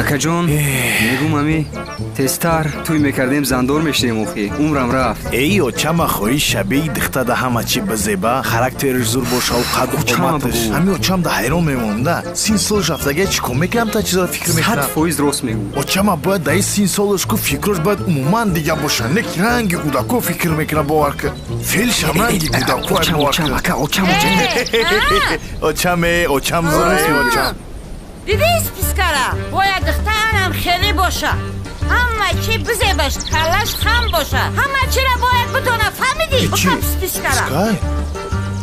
акаҷон мегӯм ами тезтар тӯй мекардем зандор мешидем охи умрам рафт. эй очама хоҳӣ шабеи дихтада ҳама чи базеба характериш зур бошаву қадду оматаш ҳами очамда ҳайрон мемонда син солаш рафтагия чӣ кор мекардам та чизро фикр мекунам 100% рост мегӯ. очама бояд даи син солаш ку фикраш бояд умуман дига боша не ки ранги кӯдако фикр мекуна бовар ки фелшам ранги кӯдако очаме очам зуре очам دیدی پیسکارا باید دخترم خیلی باشه همه چی بزیبش کلش خم باشه همه چی را باید بدونه فهمیدی؟ بخواب پیسکارا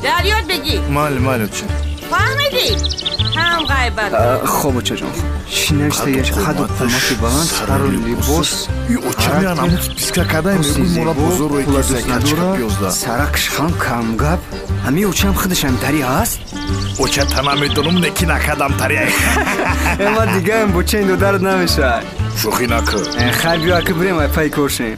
در یاد بگی مال оча فهمیدی؟ هم غیبت хоб очаҷон шинаштаеш ҳаду қомати баланд сару либос и очамиан ам списка кадай мегӯй мора бозоро надора саракш хам камгап ҳами очам худашам тари аст оча тана медонум неки накадам тари эма дигаем бо чен додарат намешавад шӯхӣ накӣ хайр биё ака бирем ай пай кор шем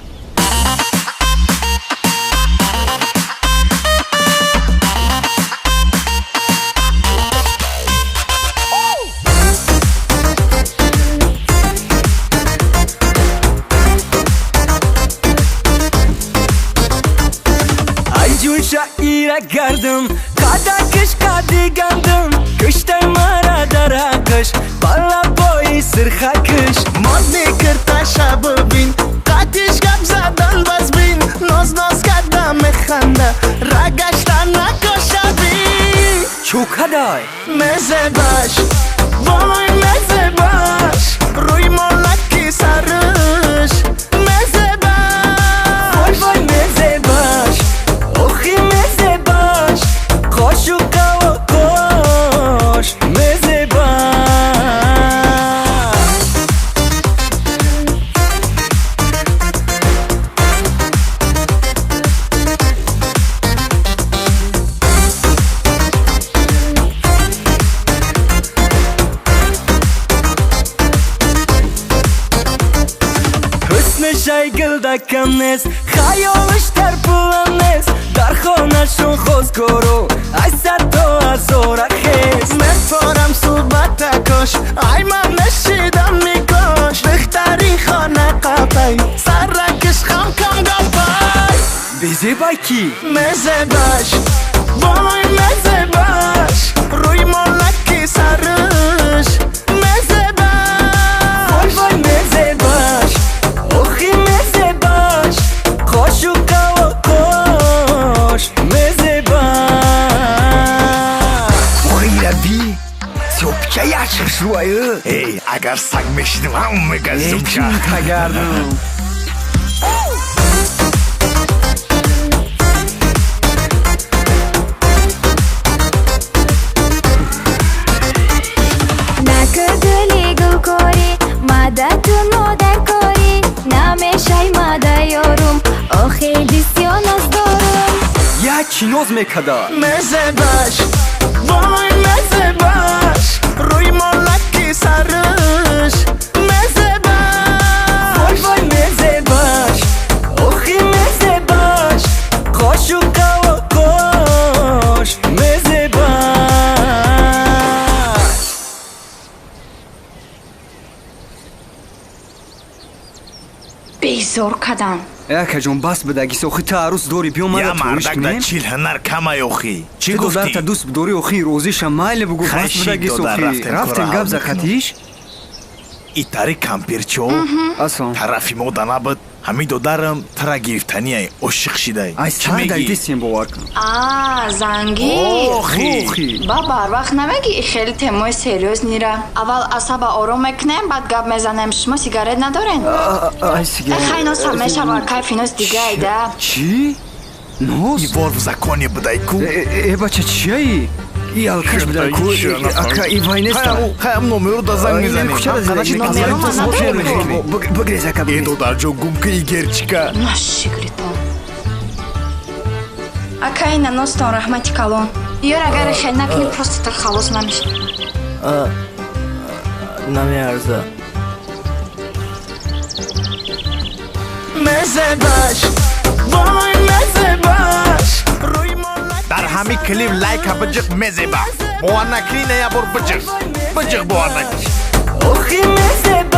شعیره گردم قدکش قدی گندم کشتر مرا در حقش بالا بایی سرخکش مادی کرتا شب بین قدیش گم زدن باز بین ناز کردم خنده رگش را نکاشه بین چوکدای مزه باش وای مزه باش روی مالکی سرش مزه باش وای مزه باش اوخی مزه باش خوشو و خوش مزه باش حسنش ای گلدکم نیست خیالش در پولم نیست در خانه‌شون خوزگارو ای صد تا هزار خیز مفارم صحبت کاش ای من نشیدم میکاش بختری خانه قفای سرکش خم کم گفای بیزه بای کی؟ مزه باش وای مزه باش روی مالکی سرش مزه باش وای مزه باش اوخی مزه باش خوشو و خوش مزه باش اوخی روی سوپچه یچش رویه эй агар саг мешидим ҳам мегазидум چی تگردم نکردلی گل کاری مادتون مادر کاری نمیشای مادر یارم آخیلی سیاناز دارم یا چی نوز میکده مزه باش وای مزه باش روی مالکی سرش مزه باش وای مزه باش اوخی مزه باش خوشو و خوش مزه باش بیزار کدن акаҷон бас бидаги сохи та арӯс дори биё мана я туриш мардакда кунем чил ҳунар камай охӣ чӣ ти гуфтӣ додарта дӯст бидорӣ охи розиша майли бугу бас Хаши бидаги додар, сохи рафтем рафтем кора гап ҳал закатиш итари кампирчо асон тарафи мода набуд ҳами додарам тара гирифтанияй ошиқ шидай ай сар дайдисем бовар кун занги охи ба барвақт намеги хеле темои серьёзнира аввал асаба ором мекунем баъд гап мезанем шумо сигарет надорен ай сигарет хайнос ҳам мешава кайфи нос дига айда чӣ ноз ивор законе будай ку бача чияи и алкаш бидай ку ака ивай неста хаям номеро да занг мезанем бигрез ака е додарҷо гумки игерчика нашигритон акаина ностон раҳмати калон ёр агар хел накунӣ просто так халос намеша намеарза مزه باش وای مزه باش روی مالکی дар ҳами клип лайка биҷиқ мезеба бовар накӣ не я бор биҷиқ бовар накӣ رخی مثل